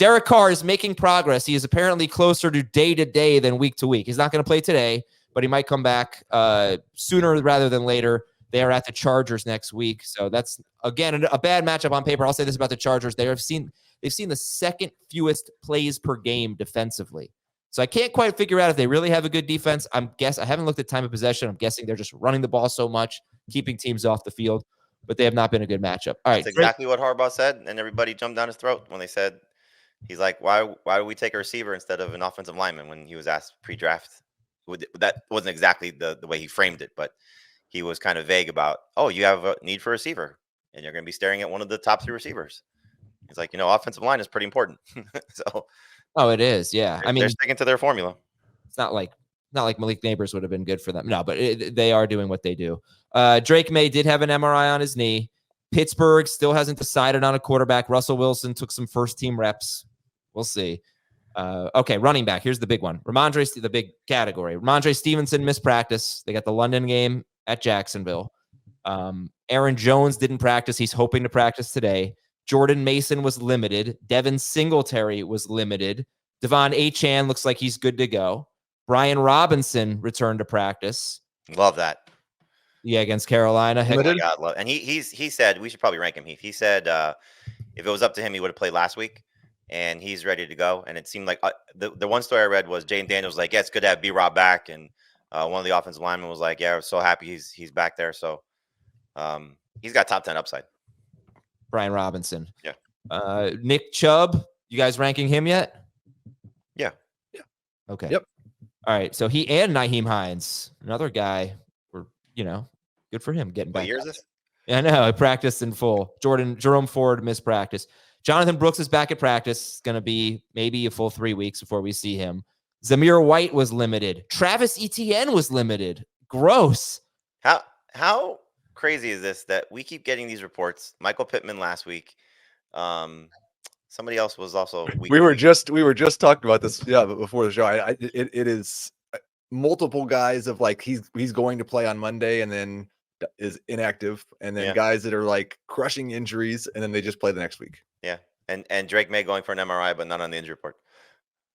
Derek Carr is making progress. He is apparently closer to day than week to week. He's not going to play today, but he might come back sooner rather than later. They are at the Chargers next week. So that's, again, a bad matchup on paper. I'll say this about the Chargers. They've seen the second fewest plays per game defensively. So I can't quite figure out if they really have a good defense. I haven't looked at time of possession. I'm guessing they're just running the ball so much, keeping teams off the field, but they have not been a good matchup. All right. That's exactly what Harbaugh said, and everybody jumped down his throat when they said, he's like, why do we take a receiver instead of an offensive lineman when he was asked pre-draft? That wasn't exactly the way he framed it, but he was kind of vague about, you have a need for a receiver, and you're going to be staring at one of the top 3 receivers. He's like, offensive line is pretty important. So, it is, yeah. I mean, they're sticking to their formula. It's not like Malik Nabers would have been good for them. No, but they are doing what they do. Drake May did have an MRI on his knee. Pittsburgh still hasn't decided on a quarterback. Russell Wilson took some first-team reps. We'll see. Okay, running back. Here's the big one. The big category. Rhamondre Stevenson missed practice. They got the London game at Jacksonville. Aaron Jones didn't practice. He's hoping to practice today. Jordan Mason was limited. Devin Singletary was limited. Devon Achane looks like he's good to go. Brian Robinson returned to practice. Love that. Yeah, against Carolina. Oh my God, and he said we should probably rank him. He said if it was up to him, he would have played last week, and he's ready to go. And it seemed like the one story I read was Jane Daniels was like, yeah, it's good to have B-Rob back, and one of the offensive linemen was like, yeah, we're so happy he's back there. So he's got top 10 upside. Brian Robinson. Yeah. Nick Chubb, you guys ranking him yet? Yeah. Okay. Yep. All right. So he and Nyheim Hines, another guy, were, good for him getting back. What year is this? Yeah, I know. I practiced in full. Jerome Ford missed practice. Jonathon Brooks is back at practice. It's going to be maybe a full 3 weeks before we see him. Zamir White was limited. Travis Etienne was limited. Gross. How crazy is this that we keep getting these reports? Michael Pittman last week. Somebody else was also. We were just talking about this before the show. It is multiple guys of like he's going to play on Monday and then is inactive, and then guys that are like crushing injuries and then they just play the next week. Yeah, and Drake May going for an MRI but not on the injury report.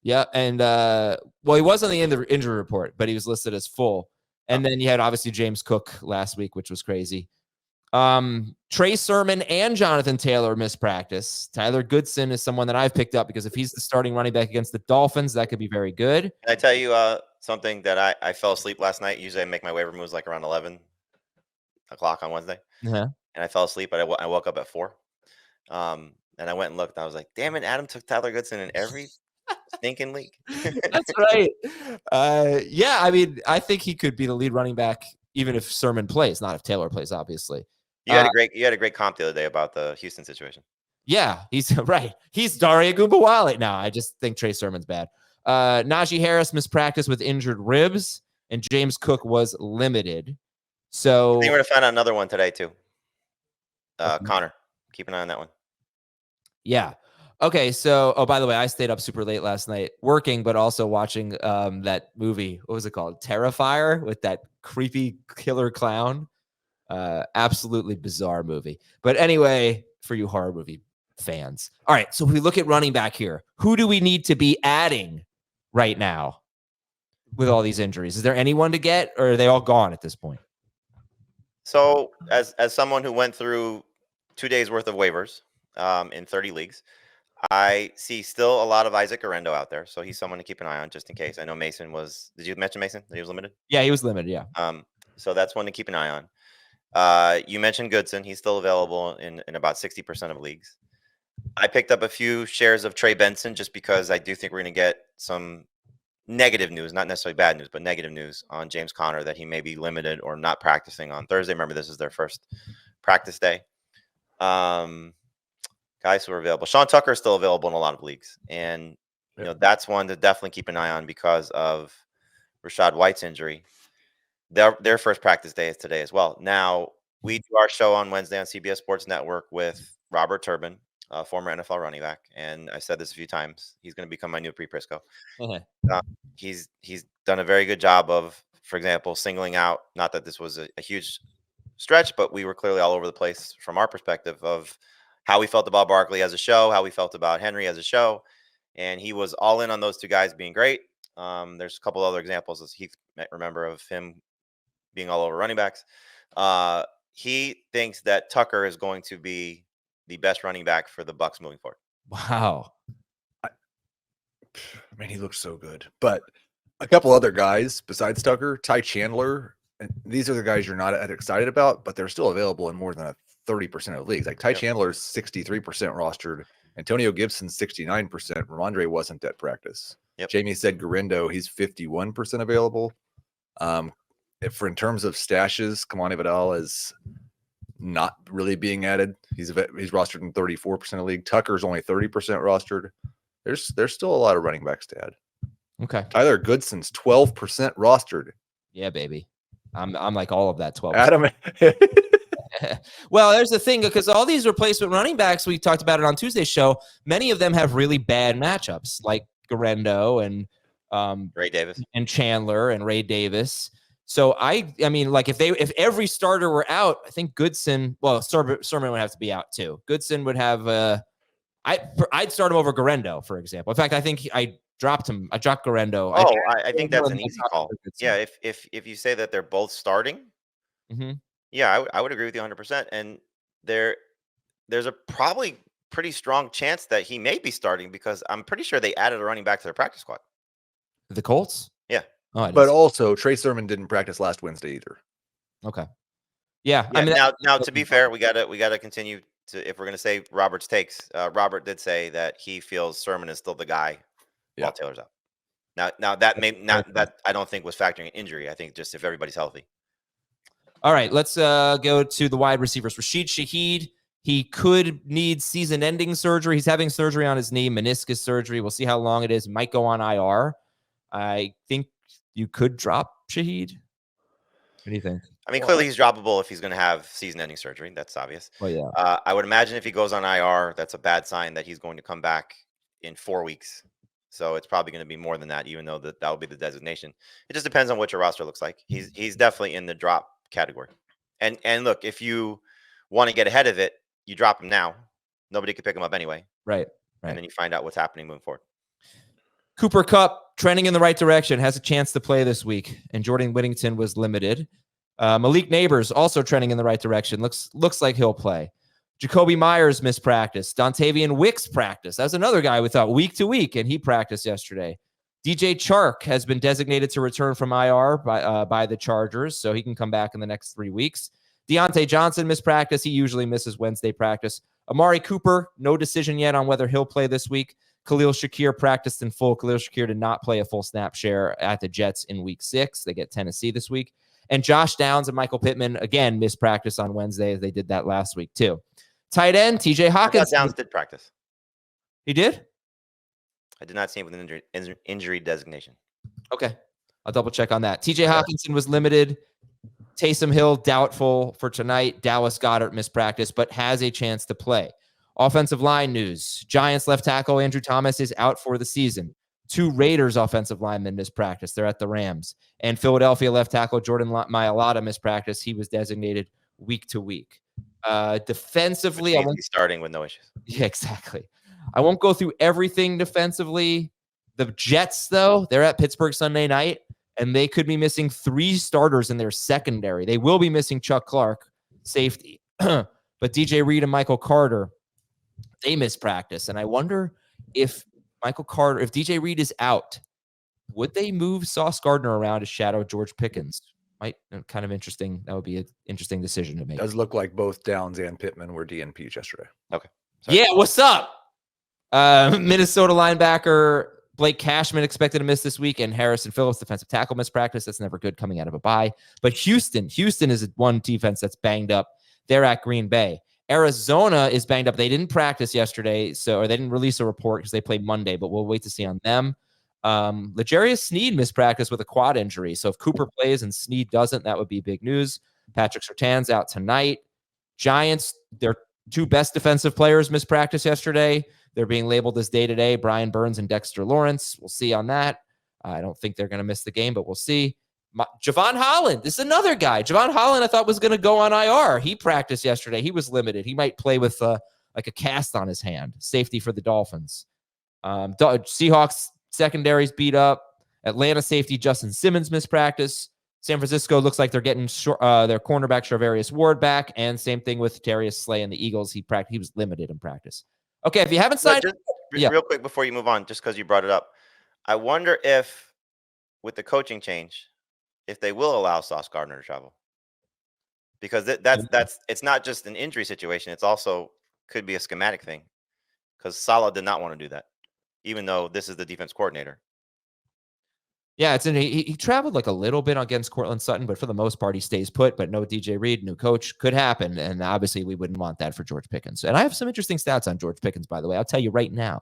Yeah, and he was on the injury report, but he was listed as full. And then you had obviously James Cook last week, which was crazy. Trey Sermon and Jonathan Taylor missed practice. Tyler Goodson is someone that I've picked up because if he's the starting running back against the Dolphins, that could be very good. Can I tell you something that I fell asleep last night? Usually I make my waiver moves like around 11 o'clock on Wednesday. Uh-huh. And I fell asleep, but I woke up at 4. And I went and looked, and I was like, damn it, Adam took Tyler Goodson in every stinking league. That's right. Yeah, I mean, I think he could be the lead running back even if Sermon plays, not if Taylor plays, obviously. You had a great comp the other day about the Houston situation. Yeah, he's right. He's Dare Ogunbowale now. I just think Trey Sermon's bad. Najee Harris missed practice with injured ribs, and James Cook was limited. So I think we're going to find out another one today, too. Connor. Keep an eye on that one. Yeah. Okay, so, by the way, I stayed up super late last night working, but also watching that movie. What was it called? Terrifier, with that creepy killer clown. Absolutely bizarre movie. But anyway, for you horror movie fans. All right, so if we look at running back here, who do we need to be adding right now with all these injuries? Is there anyone to get, or are they all gone at this point? So, as someone who went through 2 days worth of waivers in 30 leagues, I see still a lot of Isaac Orendo out there. So he's someone to keep an eye on just in case. I know Mason was. Did you mention Mason? That he was limited? Yeah, he was limited. Yeah. So that's one to keep an eye on. You mentioned Goodson. He's still available in about 60% of leagues. I picked up a few shares of Trey Benson just because I do think we're going to get some negative news, not necessarily bad news, but negative news on James Conner that he may be limited or not practicing on Thursday. Remember, this is their first practice day. Guys who are available. Sean Tucker is still available in a lot of leagues. And, that's one to definitely keep an eye on because of Rachaad White's injury. Their first practice day is today as well. Now, we do our show on Wednesday on CBS Sports Network with Robert Turbin, former NFL running back. And I said this a few times. He's going to become my new Prisco. He's done a very good job of, for example, singling out, not that this was a huge stretch, but we were clearly all over the place from our perspective of how we felt about Barkley as a show, how we felt about Henry as a show. And he was all in on those two guys being great. There's a couple other examples, as Heath might remember, of him being all over running backs. He thinks that Tucker is going to be the best running back for the Bucs moving forward. Wow. I mean, he looks so good. But a couple other guys besides Tucker, Ty Chandler, and these are the guys you're not excited about, but they're still available in more than 30% of leagues. Like Ty Chandler's 63% rostered. Antonio Gibson's 69%. Rhamondre wasn't at practice. Jamie said Garindo, he's 51% available. In terms of stashes, Kamani Vidal is not really being added. He's rostered in 34% of the league. Tucker's only 30% rostered. There's still a lot of running backs to add. Okay. Tyler Goodson's 12% rostered. Yeah, baby. I'm like all of that 12%. Adam. Well, there's the thing, because all these replacement running backs, we talked about it on Tuesday's show, many of them have really bad matchups, like Garindo and Ray Davis and Chandler and Ray Davis. So I mean, like if every starter were out, I think Goodson, well, Sermon would have to be out too. Goodson would have I'd start him over Garindo, for example. In fact, I think I dropped him. I dropped Garindo. I think that's an easy call. Yeah, if you say that they're both starting, yeah, I would agree with you 100%. And there's a probably pretty strong chance that he may be starting, because I'm pretty sure they added a running back to their practice squad. The Colts? Yeah. Oh, but also Trey Sermon didn't practice last Wednesday either. Okay. Yeah. I mean, now to be fair, we gotta continue to, if we're gonna say Robert's takes. Robert did say that he feels Sermon is still the guy while Taylor's out. Now that may not, that I don't think was factoring in injury. I think just if everybody's healthy. All right, let's go to the wide receivers. Rashid Shaheed, he could need season-ending surgery. He's having surgery on his knee, meniscus surgery. We'll see how long it is. Might go on IR. I think you could drop Shaheed. What do you think? I mean, clearly he's droppable if he's going to have season-ending surgery. That's obvious. Well, yeah. I would imagine if he goes on IR, that's a bad sign that he's going to come back in 4 weeks. So it's probably going to be more than that, even though that will be the designation. It just depends on what your roster looks like. He's definitely in the drop category. And look, if you want to get ahead of it, you drop him now. Nobody could pick him up anyway. Right. And then you find out what's happening moving forward. Cooper Kupp trending in the right direction, has a chance to play this week, and Jordan Whittington was limited. Malik Nabers also trending in the right direction. Looks like he'll play. Jacoby Myers missed practice. Dontavian Wicks practice. That's another guy we thought week to week, and he practiced yesterday. DJ Chark has been designated to return from IR by the Chargers, so he can come back in the next 3 weeks. Deontay Johnson missed practice. He usually misses Wednesday practice. Amari Cooper, no decision yet on whether he'll play this week. Khalil Shakir practiced in full. Khalil Shakir did not play a full snap share at the Jets in week 6. They get Tennessee this week. And Josh Downs and Michael Pittman, again, missed practice on Wednesday. They did that last week, too. Tight end, TJ Hawkins. Downs did practice. He did? I did not see him with an injury designation. Okay. I'll double check on that. TJ Hawkinson was limited. Taysom Hill, doubtful for tonight. Dallas Goedert missed practice, but has a chance to play. Offensive line news. Giants left tackle Andrew Thomas is out for the season. 2 Raiders offensive linemen missed practice. They're at the Rams. And Philadelphia left tackle Jordan Mailata missed practice. He was designated week to week. Defensively, I won't be starting with no issues. Yeah, exactly. I won't go through everything defensively. The Jets, though, they're at Pittsburgh Sunday night, and they could be missing 3 starters in their secondary. They will be missing Chuck Clark, safety. But DJ Reed and Michael Carter, they missed practice. And I wonder if DJ Reed is out, would they move Sauce Gardner around to shadow George Pickens? Kind of interesting. That would be an interesting decision to make. It does look like both Downs and Pittman were DNPs yesterday. Okay. Sorry. Yeah, what's up? Minnesota linebacker Blake Cashman expected to miss this week, and Harrison Phillips, defensive tackle, missed practice. That's never good coming out of a bye. But Houston is one defense that's banged up. They're at Green Bay. Arizona is banged up. They didn't practice yesterday, or they didn't release a report because they played Monday, but we'll wait to see on them. L'Jarius Sneed missed practice with a quad injury. So if Cooper plays and Sneed doesn't, that would be big news. Patrick Surtain's out tonight. Giants, their 2 best defensive players missed practice yesterday. They're being labeled as day-to-day, Brian Burns and Dexter Lawrence. We'll see on that. I don't think they're going to miss the game, but we'll see. Javon Holland, this is another guy. Javon Holland, I thought, was going to go on IR. He practiced yesterday. He was limited. He might play with like a cast on his hand. Safety for the Dolphins. Seahawks secondaries beat up. Atlanta safety Justin Simmons missed practice. San Francisco looks like they're getting their cornerback Charvarius Ward back, and same thing with Darius Slay and the Eagles. He was limited in practice. Okay, if you haven't signed, real quick before you move on, just because you brought it up, I wonder if with the coaching change, if they will allow Sauce Gardner to travel, because that's it's not just an injury situation; it's also could be a schematic thing, because Saleh did not want to do that, even though this is the defense coordinator. Yeah, he traveled like a little bit against Cortland Sutton, but for the most part, he stays put. But no DJ Reed, new coach, could happen. And obviously, we wouldn't want that for George Pickens. And I have some interesting stats on George Pickens, by the way. I'll tell you right now.